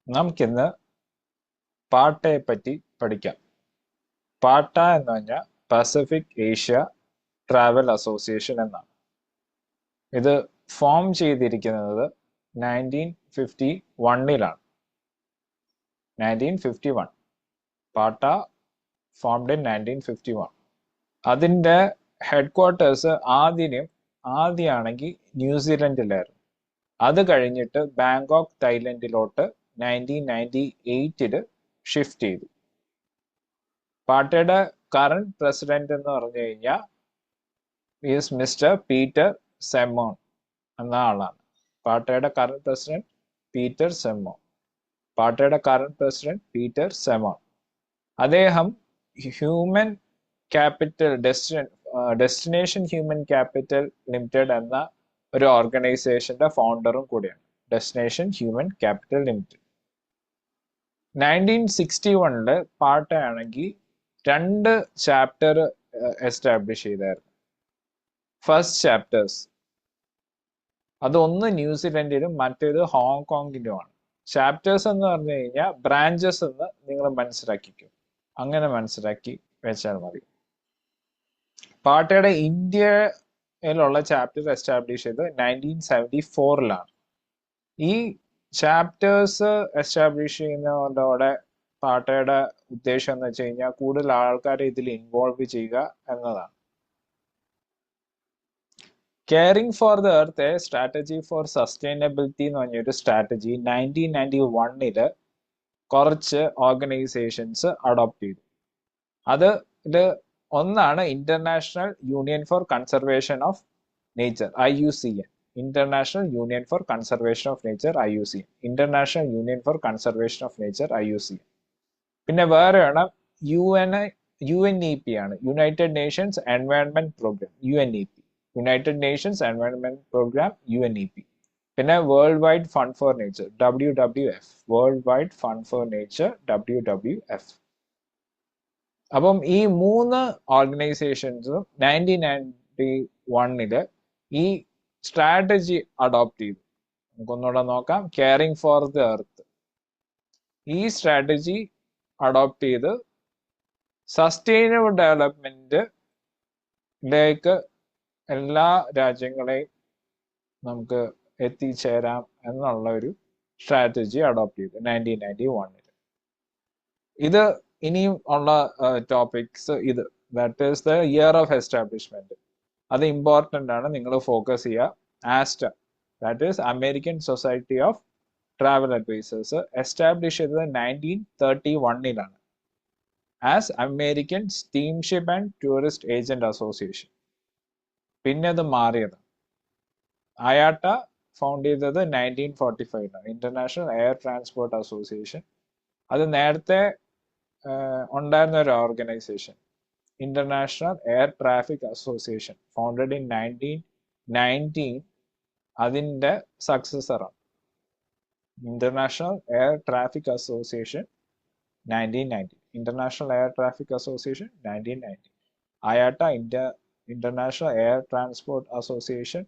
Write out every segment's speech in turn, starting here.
നമുക്കിന്ന് പാട്ടയെ പറ്റി പഠിക്കാം. പാട്ട എന്ന് പറഞ്ഞാൽ പസഫിക് ഏഷ്യ ട്രാവൽ അസോസിയേഷൻ എന്നാണ്. ഇത് ഫോം ചെയ്തിരിക്കുന്നത് 1951 1951 പാട്ട ഫോംഡ് ഇൻ 1951. അതിൻ്റെ ഹെഡ് ക്വാർട്ടേഴ്സ് ആദ്യമാണെങ്കിൽ ന്യൂസിലൻഡിലായിരുന്നു. അത് കഴിഞ്ഞിട്ട് ബാങ്കോക്ക് തായ്ലൻഡിലോട്ട് 1998 ഷിഫ്റ്റ് ചെയ്തു. പാട്ടയുടെ കറണ്ട് പ്രസിഡന്റ് എന്ന് പറഞ്ഞു കഴിഞ്ഞാൽ ഈസ് മിസ്റ്റർ പീറ്റർ സെമോൺ എന്ന ആളാണ്. പാട്ടയുടെ കറണ്ട് പ്രസിഡന്റ് പീറ്റർ സെമോൺ. പാട്ടയുടെ കറണ്ട് പ്രസിഡന്റ് പീറ്റർ സെമോൺ. അദ്ദേഹം human capital destination human capital limited എന്ന ഒരു ഓർഗനൈസേഷന്റെ ഫൗണ്ടറും കൂടിയാണ്. Destination human capital limited. 1961 പാട്ടയാണെങ്കിൽ 2 ചാപ്റ്റർ എസ്റ്റാബ്ലിഷ് ചെയ്തായിരുന്നു. ഫസ്റ്റ് ചാപ്റ്റേഴ്സ് അത് ഒന്ന് ന്യൂസിലൻഡിലും മറ്റേത് ഹോങ്കോങ്ങിലുമാണ്. ചാപ്റ്റേഴ്സ് എന്ന് പറഞ്ഞു കഴിഞ്ഞാൽ ബ്രാഞ്ചസ് എന്ന് നിങ്ങൾ മനസ്സിലാക്കിക്കും. അങ്ങനെ മനസ്സിലാക്കി വെച്ചാൽ മതി. പാട്ടയുടെ ഇന്ത്യയിലുള്ള ചാപ്റ്റർ എസ്റ്റാബ്ലിഷ് ചെയ്ത് 1974 ഈ ചാപ്റ്റേഴ്സ് എസ്റ്റാബ്ലിഷ് ചെയ്യുന്നതോടെ പാട്ടയുടെ ഉദ്ദേശം എന്ന് വെച്ച് കഴിഞ്ഞാൽ കൂടുതൽ ആൾക്കാരെ ഇതിൽ ഇൻവോൾവ് ചെയ്യുക എന്നതാണ്. Caring for the earth A strategy four sustainability എന്ന് പറഞ്ഞൊരു സ്ട്രാറ്റജി 1991 കുറച്ച് ഓർഗനൈസേഷൻസ് അഡോപ്റ്റ് ചെയ്തു. അതിൽ ഒന്നാണ് international union for conservation of nature, IUCN. International union for conservation of nature, IUCN. International union for conservation of nature, IUCN. പിന്നെ വേറെയാണ് UNEP ആണ്, united nations environment programme, UNEP. United nations environment programme, UNEP. പിന്നെ world wide fund for nature, WWF. World wide fund for nature, WWF. അപ്പം ഈ 3 ഓർഗനൈസേഷൻസും 1991 ഈ strategy adopt ചെയ്തു. നമുക്കൊന്നുകൂടെ നോക്കാം. Caring for the earth ഈ സ്ട്രാറ്റജി അഡോപ്റ്റ് ചെയ്ത് sustainable ഡെവലപ്മെന്റിലേക്ക് എല്ലാ രാജ്യങ്ങളെയും നമുക്ക് എത്തിച്ചേരാം എന്നുള്ള ഒരു സ്ട്രാറ്റജി അഡോപ്റ്റ് ചെയ്തു 1991. ഇത് ഇനിയും ഉള്ള topics that is the year of establishment. അത് ഇമ്പോർട്ടൻ്റ് ആണ്, നിങ്ങൾ ഫോക്കസ് ചെയ്യുക. ASTA, that is American society of travel advisors, establish ചെയ്തത് 1931 as American steamship and tourist agent association. പിന്നെ അത് മാറിയത്. അയാട്ട ഫൗണ്ട് ചെയ്തത് 1945 ഇന്റർനാഷണൽ എയർ ട്രാൻസ്പോർട്ട് അസോസിയേഷൻ. അത് നേരത്തെ ഉണ്ടായിരുന്ന ഒരു organisation, international air traffic association, founded in 1919. അതിന്റെ സക്സസറാണ് international air traffic association 1919. International air traffic association 1919. IATA International Air Transport Association,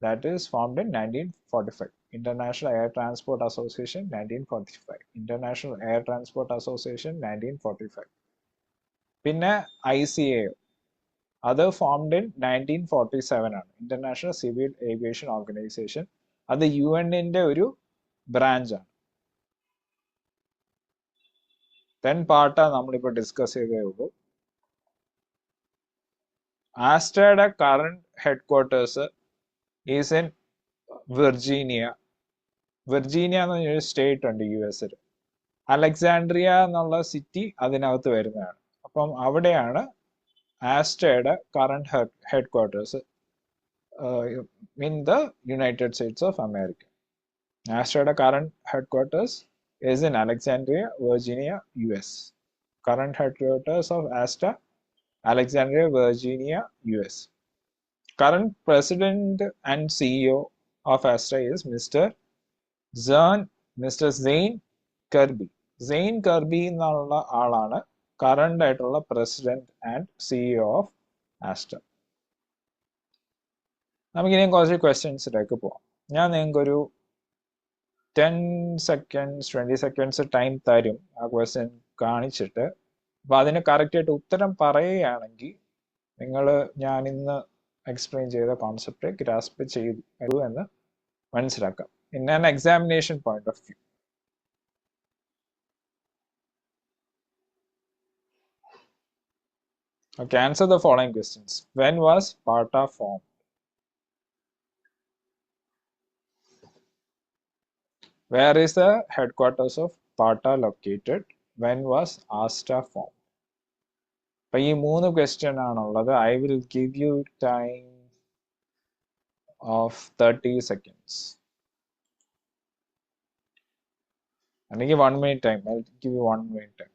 that is formed in 1945. International Air Transport Association 1945. International Air Transport Association 1945. പിന്നെ ICAO, അത് formed in 1947 ആണ്. International civil aviation organisation. അത് UN-ന്റെ ഒരു ബ്രാഞ്ചാണ്. Then പാർട്ട നമ്മളിപ്പോൾ discuss ചെയ്തേ ഉള്ളൂ. ആസ്റ്റയുടെ current headquarters is in Virginia. Virginia എന്ന് പറഞ്ഞൊരു സ്റ്റേറ്റ് ഉണ്ട് US. അലക്സാൻഡ്രിയ എന്നുള്ള സിറ്റി അതിനകത്ത് വരുന്നതാണ്. അപ്പം അവിടെയാണ് ആസ്റ്റയുടെ current headquarters in the United States of America. ആസ്റ്റയുടെ current headquarters is in Alexandria, Virginia, US. Current headquarters of ASTA, Alexandria, Virginia, US. Current president and CEO of ASTA is Mr. Zane Kirby. Zane Kirby എന്നുള്ള ആളാണ് current ആയിട്ടുള്ള president and CEO of ASTA. നമുക്കിനിയും കുറച്ച് ക്വസ്റ്റ്യൻസിലേക്ക് പോവാം. ഞാൻ നിങ്ങൾക്കൊരു 10 seconds 20 seconds time തരും ആ ക്വസ്റ്റ്യൻ കാണിച്ചിട്ട്. അപ്പൊ അതിന് കറക്റ്റ് ആയിട്ട് ഉത്തരം പറയുകയാണെങ്കിൽ നിങ്ങൾ ഞാൻ ഇന്ന് എക്സ്പ്ലെയിൻ ചെയ്ത കോൺസെപ്റ്റ് ഗ്രാസ്പ് ചെയ്തു എന്ന് മനസ്സിലാക്കാം in an examination point of view. Okay, answer the following questions. When was Sparta formed? Where is the headquarters of Sparta located? When was Asta formed? അപ്പോൾ ഈ 3 ക്വസ്റ്റ്യൻ ആണുള്ളത്. I will give you time of 30 seconds. അല്ലെങ്കിൽ 1 minute time. I will give you 1 minute time.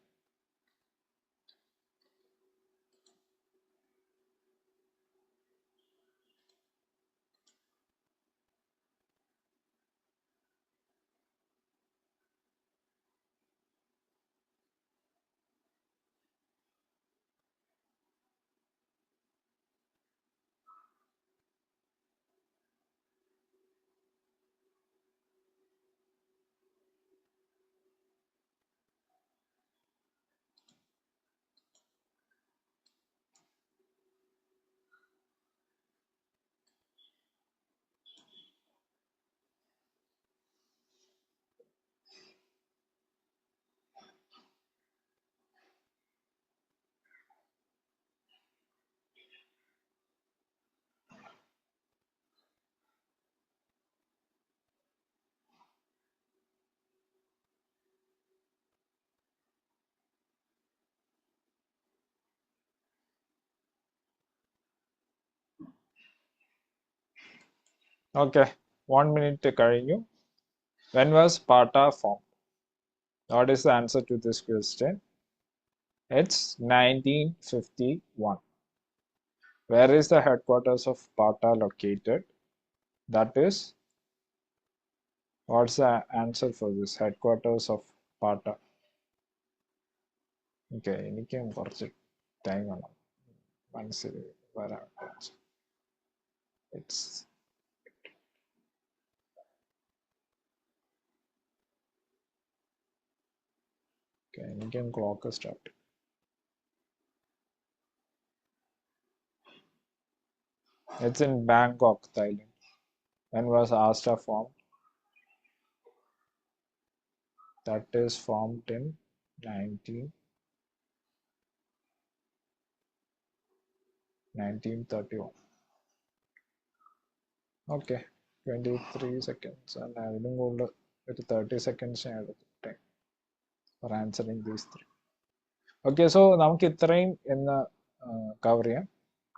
Okay, 1 minute കഴിഞ്ഞു. When was Sparta formed? What is the answer to this question? It's 1951. Where is the headquarters of Sparta located? That is, what's the answer for this? Headquarters of Sparta. Okay, എനിക്കും കുറച്ച് time വേണം മനസ്സിൽ വരാൻ. It's okay, എനിക്കും clock start. It's in Bangkok, Thailand. When was Asta formed? That is formed in 1931. Okay, 23 seconds. And അതിനും കൂടുതൽ ഒരു 30 seconds ഞാൻ എടുത്തിട്ടേ for answering these 3. Okay, so നമുക്ക് ഇത്രയും എന്ന് cover ചെയ്യാം.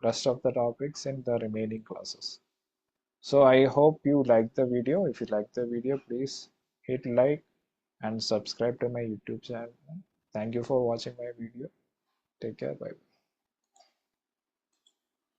Rest of the topics in the remaining classes. So I hope you like the video. If you like the video, please hit like and subscribe to my YouTube channel. Thank you for watching my video. Take care. Bye.